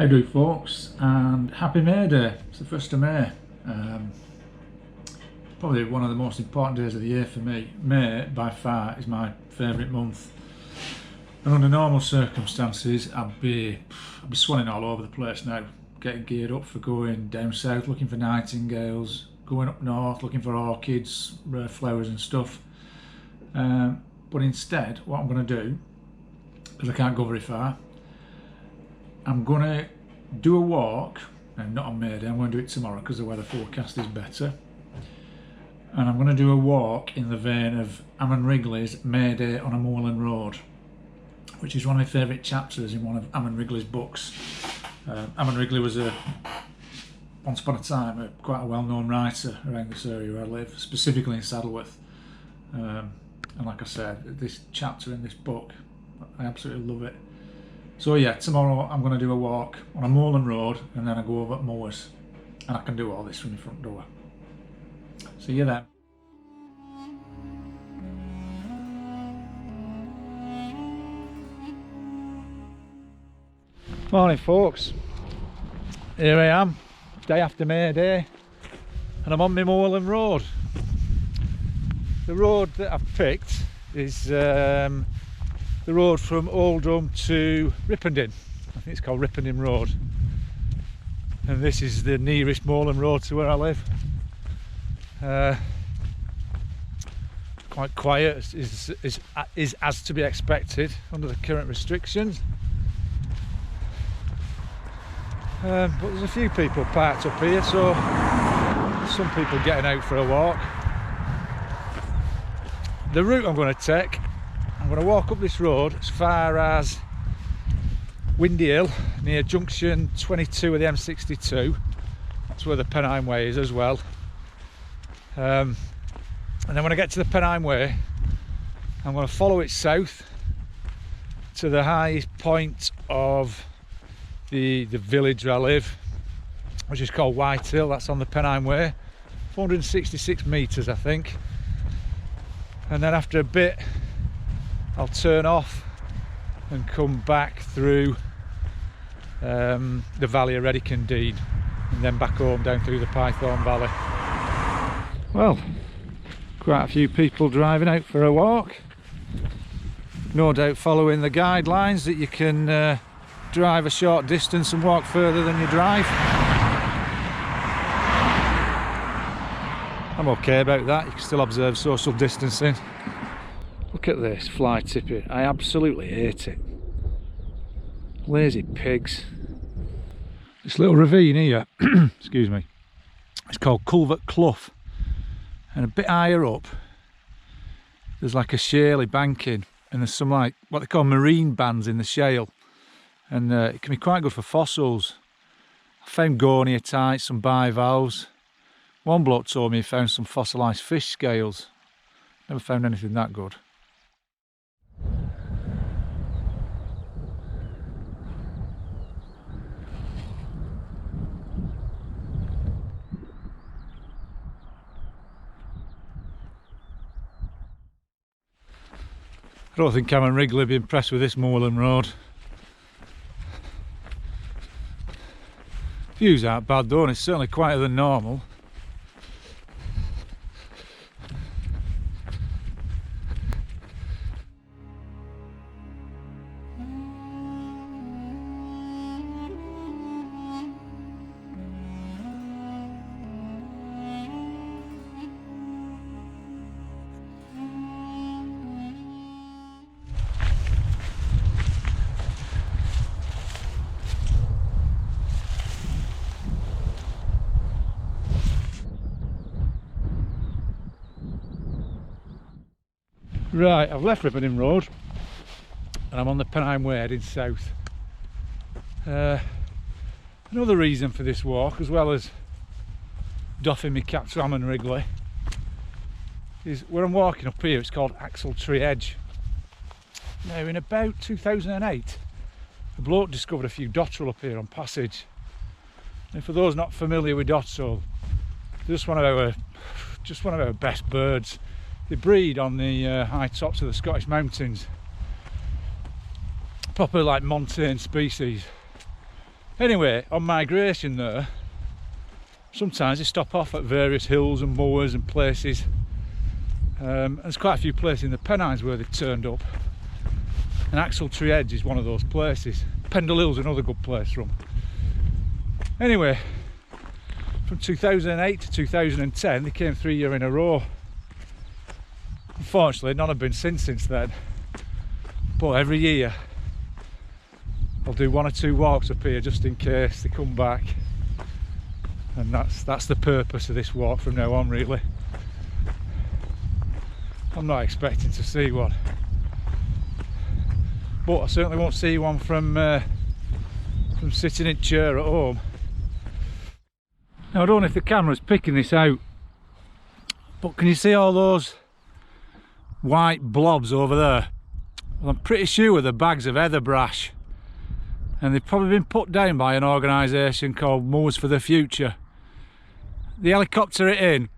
How do folks, and happy May Day. It's the 1st of May. Probably one of the most important days of the year for me. May, by far, is my favourite month. And under normal circumstances, I'd be swanning all over the place now, getting geared up for going down south, looking for nightingales, going up north, looking for orchids, rare flowers and stuff. But instead, what I'm going to do, because I can't go very far, I'm going to do a walk, and not on May Day, I'm going to do it tomorrow because the weather forecast is better. And I'm going to do a walk in the vein of Ammon Wrigley's May Day on a Moorland Road, which is one of my favourite chapters in one of Ammon Wrigley's books. Ammon Wrigley was once upon a time quite a well-known writer around this area where I live, specifically in Saddleworth. And like I said, this chapter in this book, I absolutely love it. So yeah, tomorrow I'm going to do a walk on a Moorland Road and then I go over at Moors, and I can do all this from the front door. See you then. Morning folks, here I am, day after May Day, and I'm on my Moorland Road. The road that I've picked is the road from Oldham to Ripondin. I think it's called Ripondin Road, and this is the nearest Moorland Road to where I live. Quite quiet, is as to be expected under the current restrictions. But there's a few people parked up here, so some people getting out for a walk. The route I'm going to take, I'm going to walk up this road as far as Windy Hill, near junction 22 of the M62. That's where the Pennine Way is as well. And then when I get to the Pennine Way, I'm going to follow it south to the highest point of the village where I live, which is called White Hill. That's on the Pennine Way, 466 metres I think. And then after a bit I'll turn off and come back through the valley of Reddick-and-Dean, and then back home down through the Python Valley. Well, quite a few people driving out for a walk, no doubt following the guidelines that you can drive a short distance and walk further than you drive. I'm okay about that, you can still observe social distancing. Look at this fly tippet, I absolutely hate it. Lazy pigs. This little ravine here, excuse me, it's called Culvert Clough, and a bit higher up there's like a shaly banking, and there's some like what they call marine bands in the shale, and it can be quite good for fossils. I found gorniatites, some bivalves. One bloke told me he found some fossilised fish scales. Never found anything that good. I don't think Ammon Wrigley would be impressed with this Moorland Road. Views aren't bad though, and it's certainly quieter than normal. Right, I've left Ripondin Road and I'm on the Pennine Way heading south. Another reason for this walk, as well as doffing my cap to Ammon Wrigley, is where I'm walking up here. It's called Axle Tree Edge. Now in about 2008 a bloke discovered a few dotterel up here on passage, and for those not familiar with dotterel, they're just one of our best birds. They breed on the high tops of the Scottish mountains, proper like montane species. Anyway, on migration there, sometimes they stop off at various hills and moors and places. There's quite a few places in the Pennines where they've turned up, and Axletree Edge is one of those places. Pendle Hill's another good place from. Anyway, from 2008 to 2010 they came 3 years in a row. Unfortunately none have been since then, but every year I'll do 1 or 2 walks up here just in case they come back, and that's the purpose of this walk from now on really. I'm not expecting to see one, but I certainly won't see one from sitting in chair at home. Now I don't know if the camera's picking this out, but can you see all those white blobs over there? Well, I'm pretty sure they're bags of heather brash, and they've probably been put down by an organisation called Moors for the Future. They helicopter it in,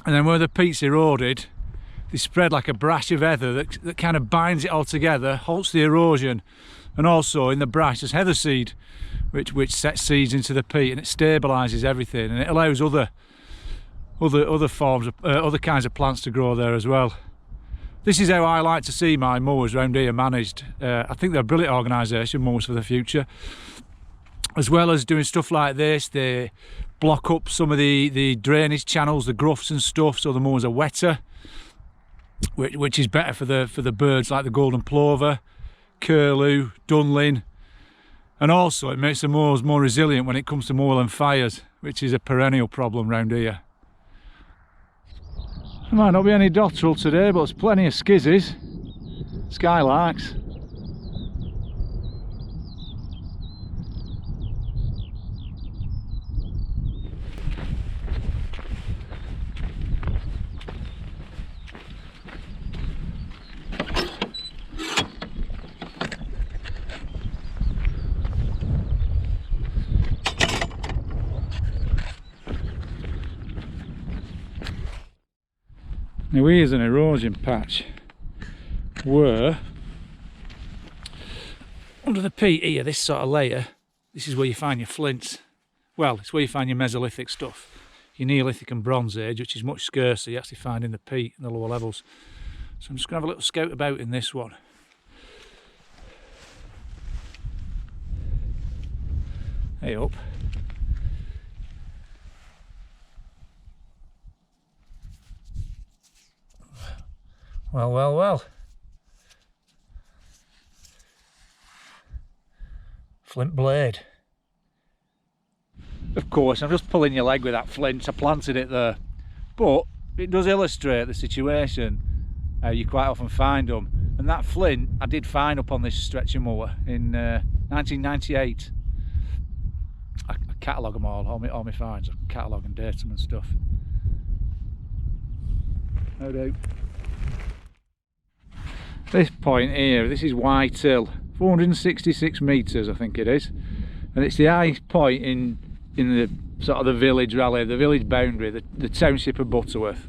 and then where the peat's eroded, they spread like a brash of heather that kind of binds it all together, halts the erosion, and also in the brash there's heather seed, which sets seeds into the peat, and it stabilises everything, and it allows other forms of other kinds of plants to grow there as well. This is how I like to see my moors around here managed. I think they're a brilliant organisation, Moors for the Future. As well as doing stuff like this, they block up some of the drainage channels, the groughs and stuff, so the moors are wetter, which is better for the birds like the golden plover, curlew, dunlin, and also it makes the moors more resilient when it comes to moorland fires, which is a perennial problem round here. There might not be any dotterel today, but there's plenty of skizzies, skylarks. Now here's an erosion patch where under the peat here, this sort of layer, this is where you find your flints. Well, it's where you find your Mesolithic stuff, your Neolithic and Bronze Age, which is much scarcer. You actually find in the peat in the lower levels. So I'm just going to have a little scout about in this one. Hey up. Well, well, well. Flint blade. Of course, I'm just pulling your leg with that flint. I planted it there. But it does illustrate the situation. You quite often find them. And that flint I did find up on this stretch of moor in 1998. I catalogue them all my finds. I catalogue and date them and stuff. No doubt. This point here, this is White Hill, 466 metres I think it is, and it's the highest point in the sort of the village rally, the village boundary, the township of Butterworth.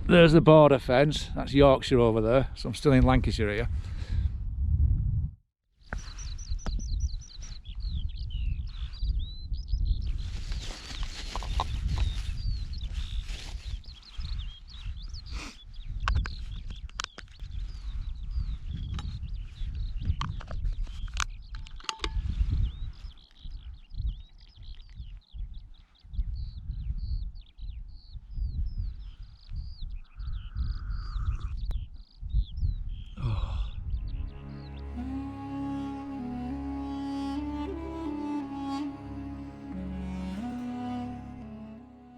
There's the border fence, that's Yorkshire over there, so I'm still in Lancashire here.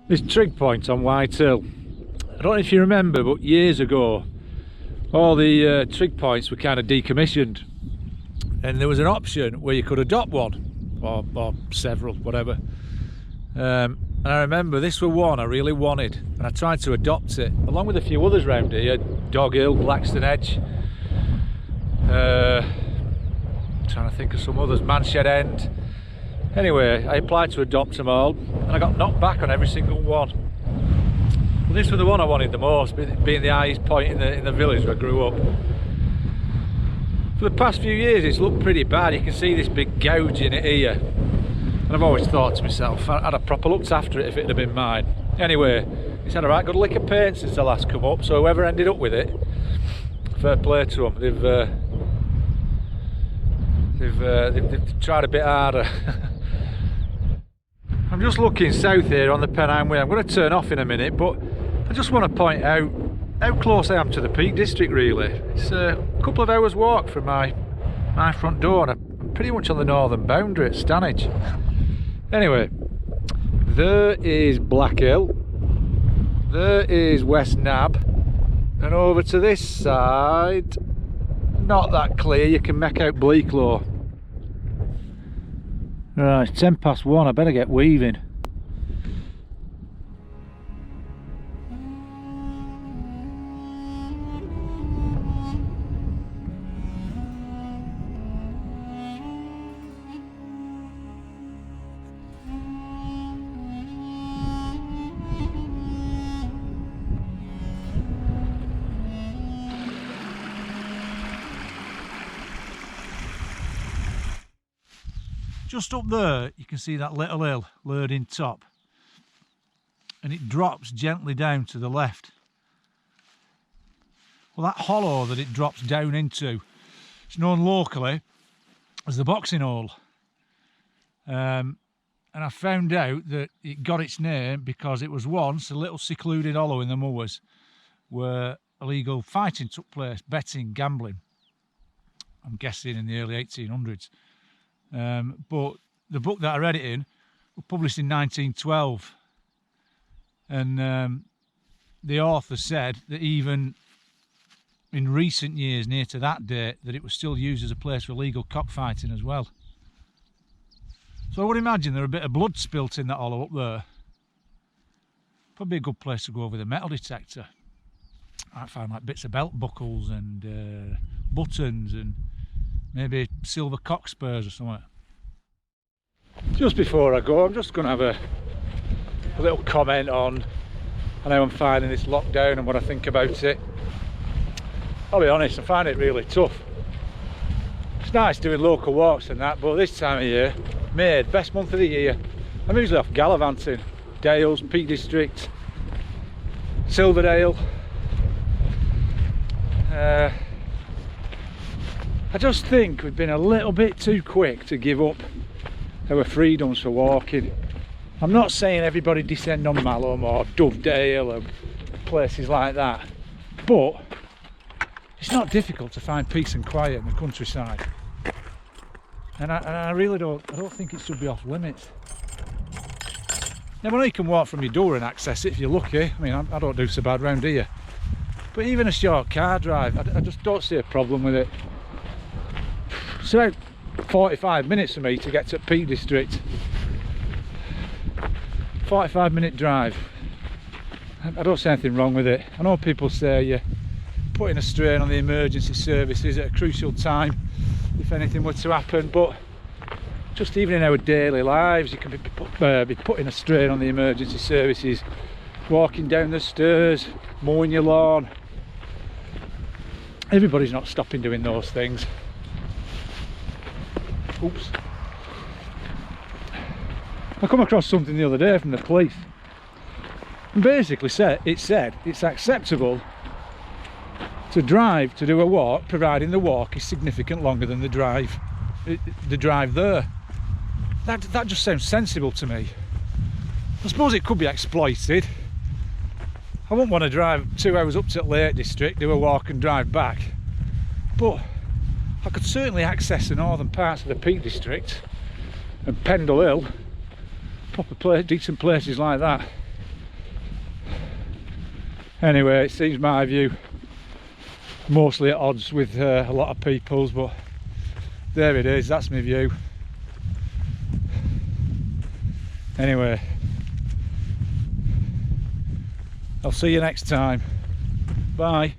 This trig point on White Hill, I don't know if you remember, but years ago all the trig points were kind of decommissioned, and there was an option where you could adopt one or several, whatever, and I remember this was one I really wanted, and I tried to adopt it along with a few others around here, Dog Hill, Blackstone Edge, trying to think of some others, Manshed End. Anyway, I applied to adopt them all, and I got knocked back on every single one. Well, this was the one I wanted the most, being the highest point in the village where I grew up. For the past few years it's looked pretty bad. You can see this big gouge in it here. And I've always thought to myself, I'd have proper looked after it if it had been mine. Anyway, it's had a right good lick of paint since the last come up, so whoever ended up with it, fair play to them. They've tried a bit harder. I'm just looking south here on the Pennine Way. I'm going to turn off in a minute, but I just want to point out how close I am to the Peak District really. It's a couple of hours walk from my front door, and I'm pretty much on the northern boundary at Stanage. Anyway, there is Black Hill, there is West Nab, and over to this side, not that clear, you can make out Bleaklow. Right, it's 1:10, I better get weaving. Just up there you can see that little hill, Lurding Top, and it drops gently down to the left. Well, that hollow that it drops down into, it's known locally as the Boxing Hole, and I found out that it got its name because it was once a little secluded hollow in the moors where illegal fighting took place, betting, gambling, I'm guessing in the early 1800s. But the book that I read it in was published in 1912, and the author said that even in recent years, near to that date, that it was still used as a place for illegal cockfighting as well. So I would imagine there a bit of blood spilt in that hollow up there. Probably a good place to go with a metal detector. I find like bits of belt buckles and buttons and maybe silver cock spurs or something. Just before I go, I'm just going to have a little comment on how I'm finding this lockdown and what I think about it. I'll be honest, I find it really tough. It's nice doing local walks and that, but this time of year, May, best month of the year, I'm usually off gallivanting. Dales, Peak District, Silverdale. I just think we've been a little bit too quick to give up our freedoms for walking. I'm not saying everybody descend on Malham or Dovedale or places like that, but it's not difficult to find peace and quiet in the countryside, and I really don't think it should be off limits. Now, I know you can walk from your door and access it if you're lucky. I mean, I don't do so bad round here, but even a short car drive, I just don't see a problem with it. It's about 45 minutes for me to get to Peak District. 45-minute drive. I don't see anything wrong with it. I know people say you're putting a strain on the emergency services at a crucial time if anything were to happen, but just even in our daily lives you can be putting a strain on the emergency services, walking down the stairs, mowing your lawn. Everybody's not stopping doing those things. Oops. I come across something the other day from the police, and basically it said it's acceptable to drive to do a walk providing the walk is significant longer than the drive there. That just sounds sensible to me. I suppose it could be exploited. I wouldn't want to drive 2 hours up to the Lake District, do a walk and drive back, but I could certainly access the northern parts of the Peak District and Pendle Hill, proper decent places like that. Anyway, it seems my view mostly at odds with a lot of people's, but there it is, that's my view. Anyway, I'll see you next time. Bye.